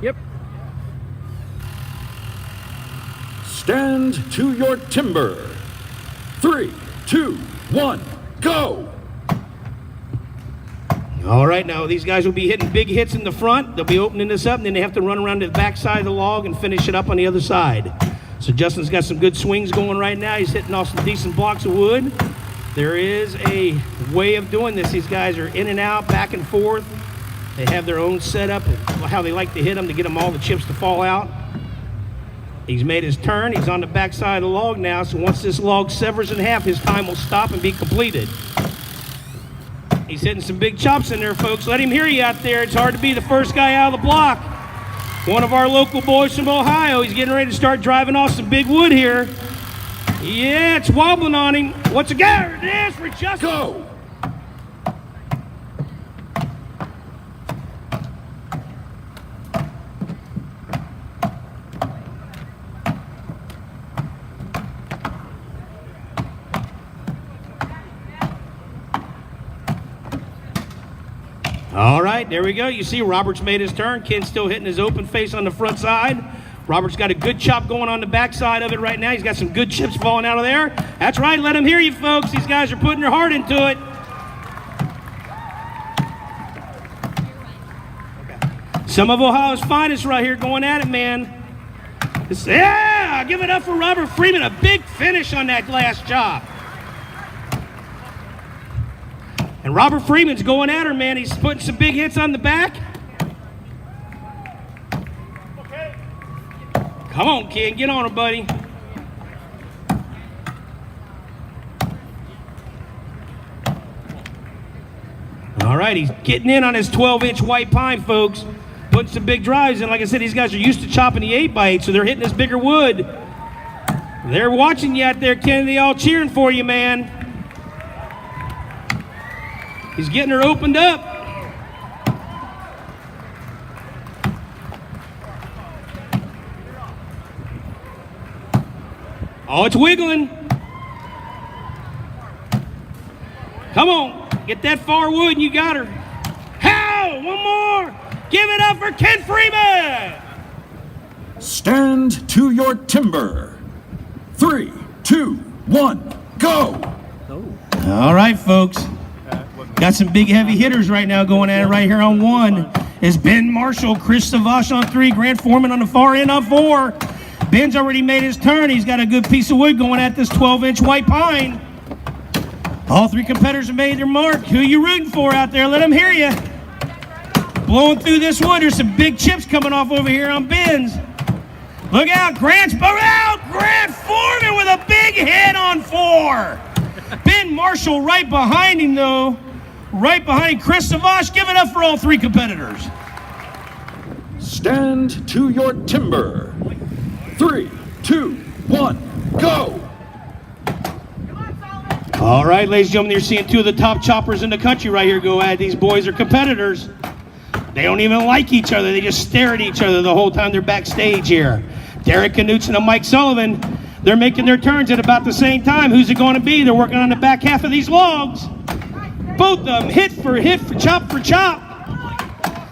Yep. Stand to your timber. 3, 2, 1, go! All right, now these guys will be hitting big hits in the front. They'll be opening this up, and then they have to run around to the back side of the log and finish it up on the other side. So Justin's got some good swings going right now. He's hitting off some decent blocks of wood. There is a way of doing this. These guys are in and out, back and forth. They have their own setup and how they like to hit them to get them all the chips to fall out. He's made his turn. He's on the back side of the log now, so once this log severs in half, his time will stop and be completed. He's hitting some big chops in there, folks. Let him hear you out there. It's hard to be the first guy out of the block. One of our local boys from Ohio. He's getting ready to start driving off some big wood here. Yeah, it's wobbling on him. What's a guy? It is for Justin. Go! All right, there we go. You see Robert's made his turn. Ken's still hitting his open face on the front side. Robert's got a good chop going on the back side of it right now. He's got some good chips falling out of there. That's right, let him hear you, folks. These guys are putting their heart into it. Some of Ohio's finest right here going at it, man. Yeah, give it up for Robert Freeman. A big finish on that last chop. And Robert Freeman's going at her, man. He's putting some big hits on the back. Okay. Come on, kid. Get on her, buddy. All right, he's getting in on his 12-inch white pine, folks. Putting some big drives in. Like I said, these guys are used to chopping the 8x8, so they're hitting this bigger wood. They're watching you out there, Kennedy, all cheering for you, man. He's getting her opened up. Oh, it's wiggling. Come on, get that far wood and you got her. How? One more. Give it up for Ken Freeman. Stand to your timber. 3, 2, 1, go! All right, folks. Got some big heavy hitters right now going at it right here on 1. Is Ben Marshall, Chris Savash on 3, Grant Foreman on the far end on 4. Ben's already made his turn. He's got a good piece of wood going at this 12-inch white pine. All 3 competitors have made their mark. Who you rooting for out there? Let them hear you. Blowing through this wood. There's some big chips coming off over here on Ben's. Look out, Grant's out. Grant Foreman with a big hit on 4. Ben Marshall right behind him, though. Right behind Chris Savash. Give it up for all 3 competitors. Stand to your timber. 3, 2, 1, go! All right, ladies and gentlemen, you're seeing 2 of the top choppers in the country right here go at it. These boys are competitors. They don't even like each other. They just stare at each other the whole time they're backstage here. Derek Knutson and Mike Sullivan, they're making their turns at about the same time. Who's it going to be? They're working on the back half of these logs. Both of them hit for chop for chop.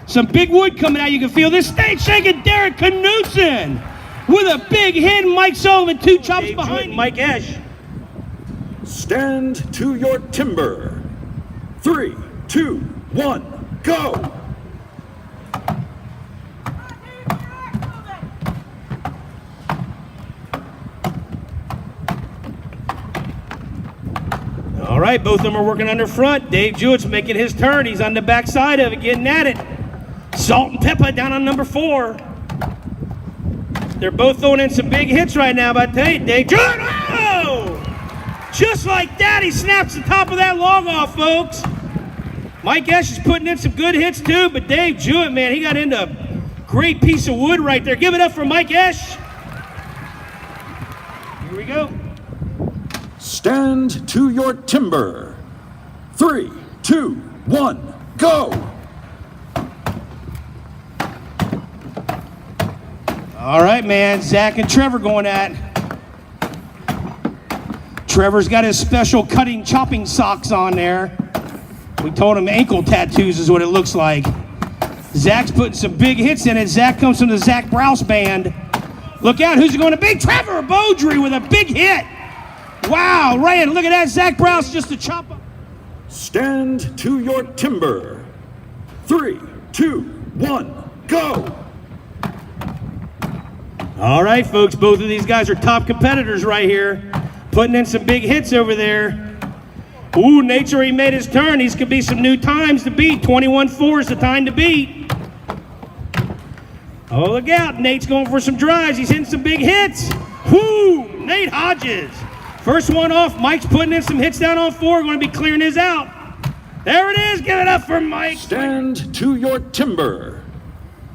Some big wood coming out. You can feel this stage shaking. Derek Knutson with a big hit. Mike Sullivan, 2 chops behind Mike Esch. Stand to your timber. 3, 2, 1, go! All right, both of them are working on their front. Dave Jewett's making his turn. He's on the back side of it, getting at it. Salt and Pepper down on number 4. They're both throwing in some big hits right now, but I tell you, Dave Jewett, oh! Just like that, he snaps the top of that log off, folks. Mike Esch is putting in some good hits too, but Dave Jewett, man, he got into a great piece of wood right there. Give it up for Mike Esch. Here we go. Stand to your timber. 3, 2, 1, go! All right, man, Zach and Trevor going at. Trevor's got his special cutting, chopping socks on there. We told him ankle tattoos is what it looks like. Zach's putting some big hits in it. Zach comes from the Zach Browse band. Look out, who's it going to be? Trevor Beaudry with a big hit. Wow, Ryan, look at that. Zach Browse just a chop up. Stand to your timber. 3, 2, 1, go! All right, folks, both of these guys are top competitors right here. Putting in some big hits over there. Ooh, Nate's already made his turn. These could be some new times to beat. 21-4 is the time to beat. Oh, look out. Nate's going for some drives. He's hitting some big hits. Whoo! Nate Hodges. First one off. Mike's putting in some hits down on 4. Going to be clearing his out. There it is. Give it up for Mike. Stand to your timber.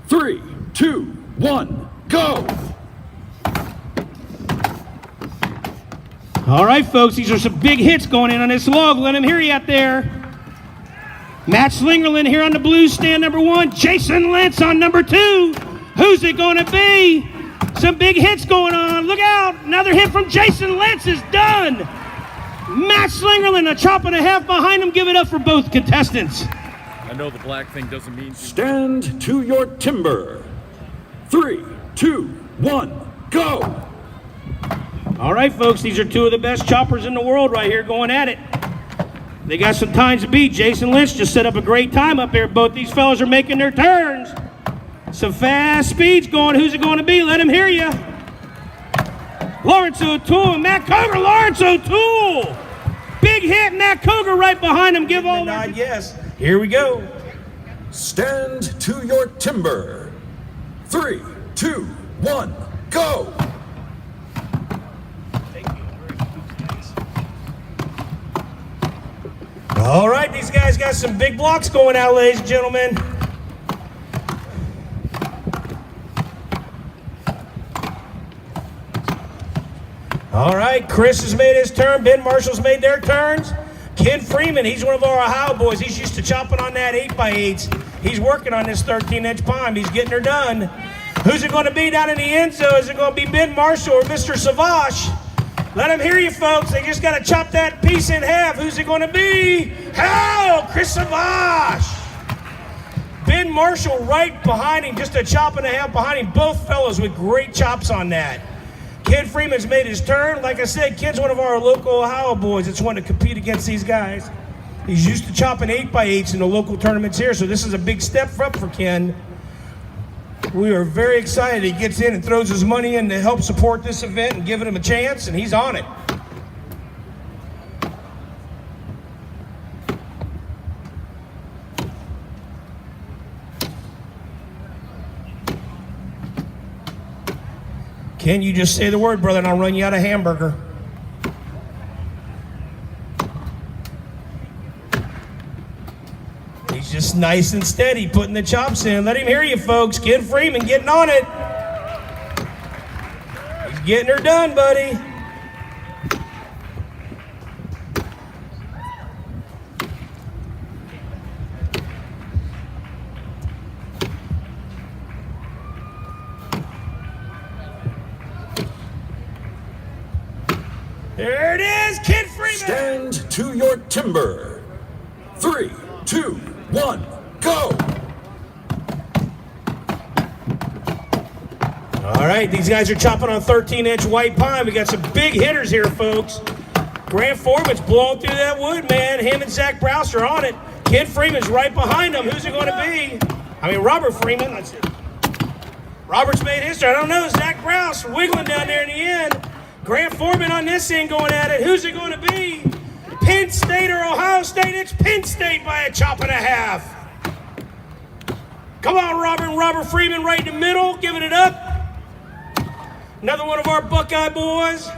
3, 2, 1, go! All right, folks, these are some big hits going in on this log. Let him hear you out there. Matt Slingerland here on the Blues stand number 1. Jason Lentz on number 2. Who's it going to be? Some big hits going on. Look out. Another hit from Jason Lentz is done. Matt Slingerland, a chop and a half behind him. Give it up for both contestants. I know the black thing doesn't mean... Stand to your timber. 3, 2, 1, go! All right, folks, these are two of the best choppers in the world right here going at it. They got some times to beat. Jason Lynch just set up a great time up here. Both these fellas are making their turns. Some fast speeds going. Who's it going to be? Let him hear you. Lawrence O'Toole and Matt Coger. Lawrence O'Toole. Big hit, Matt Coger right behind him. Give all nod. Yes. Here we go. Stand to your timber. 3, 2, 1, go! All right, these guys got some big blocks going out, ladies and gentlemen. All right, Chris has made his turn. Ben Marshall's made their turns. Ken Freeman, he's one of our Ohio boys. He's used to chopping on that 8x8s. He's working on this 13-inch palm. He's getting her done. Who's it going to be down in the end zone? Is it going to be Ben Marshall or Mr. Savage? Let them hear you, folks. They just got to chop that piece in half. Who's it going to be? Hell, Chris Savage. Ben Marshall right behind him, just a chop and a half behind him. Both fellows with great chops on that. Ken Freeman's made his turn. Like I said, Ken's one of our local Ohio boys that's wanting to compete against these guys. He's used to chopping 8x8s in the local tournaments here, so this is a big step up for Ken. We are very excited. He gets in and throws his money in to help support this event and giving him a chance, and he's on it. Ken, you just say the word, brother, and I'll run you out a hamburger. He's just nice and steady, putting the chops in. Let him hear you, folks. Ken Freeman getting on it. He's getting her done, buddy. There it is, Ken Freeman. Stand to your timber. 3, 2, 1, go! All right, these guys are chopping on 13-inch white pine. We got some big hitters here, folks. Grant Foreman's blowing through that wood, man. Him and Zach Browse are on it. Ken Freeman's right behind him. Who's it going to be? I mean, Robert Freeman. That's it. Robert's made history. I don't know. Zach Browse wiggling down there in the end. Grant Foreman on this end going at it. Who's it going to be? Penn State or Ohio State? It's Penn State by a chop and a half. Come on, Robert Freeman right in the middle, giving it up. Another one of our Buckeye boys.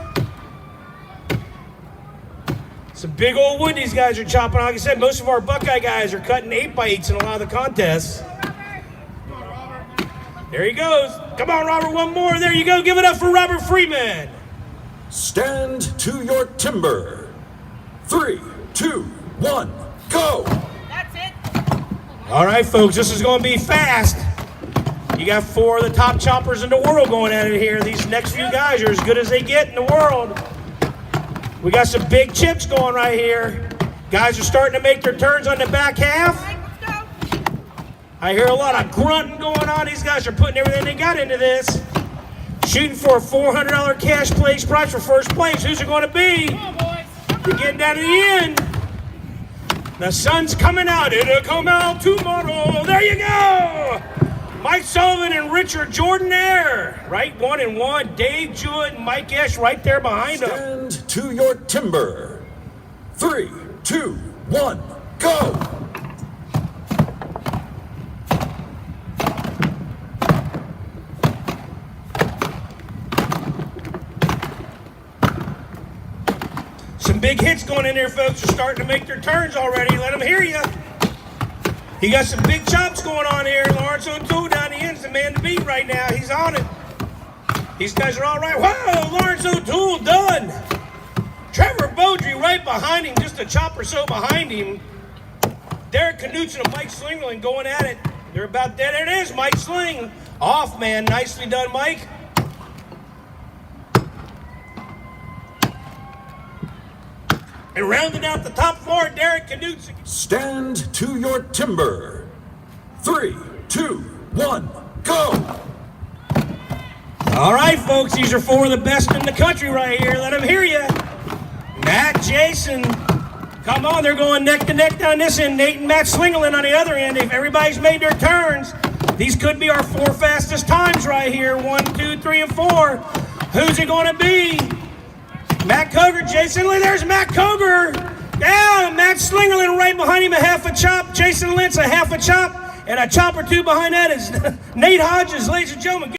Some big old wood these guys are chopping. Like I said, most of our Buckeye guys are cutting 8x8s in a lot of the contests. There he goes. Come on, Robert, one more. There you go. Give it up for Robert Freeman. Stand to your timber. 3, 2, 1, go! That's it. All right, folks, this is going to be fast. You got 4 of the top choppers in the world going at it here. These next few guys are as good as they get in the world. We got some big chips going right here. Guys are starting to make their turns on the back half. All right, let's go. I hear a lot of grunting going on. These guys are putting everything they got into this. Shooting for a $400 cash prize for first place. Who's it going to be? Come on, boys. We're getting down to the end. The sun's coming out. It'll come out tomorrow. There you go. Mike Sullivan and Richard Jordan there. Right, 1 and 1. Dave Jewett and Mike Esch right there behind them. Stand to your timber. 3, 2, 1, go! Some big hits going in there, folks. Are starting to make their turns already. Let them hear you. You got some big chops going on here. Lawrence O'Toole down the end's the man to beat right now. He's on it. These guys are all right. Wow, Lawrence O'Toole done. Trevor Beaudry right behind him, just a chop or so behind him. Derek Knudsen and Mike Slingerland going at it. They're about dead. There it is, Mike Sling. Off, man. Nicely done, Mike. And rounding out the top four, Derek Knudsen. Stand to your timber. 3, 2, 1, go! All right, folks, these are 4 of the best in the country right here. Let them hear you. Matt, Jason, come on, they're going neck to neck down this end. Nate and Matt Slingerland on the other end. If everybody's made their turns, these could be our 4 fastest times right here. 1, 2, 3, and 4. Who's it going to be? Matt Coger, Jason Lynn. There's Matt Coger. Yeah, Matt Slingerland right behind him, a half a chop. Jason Lentz, a half a chop. And a chop or two behind that is Nate Hodges, ladies and gentlemen.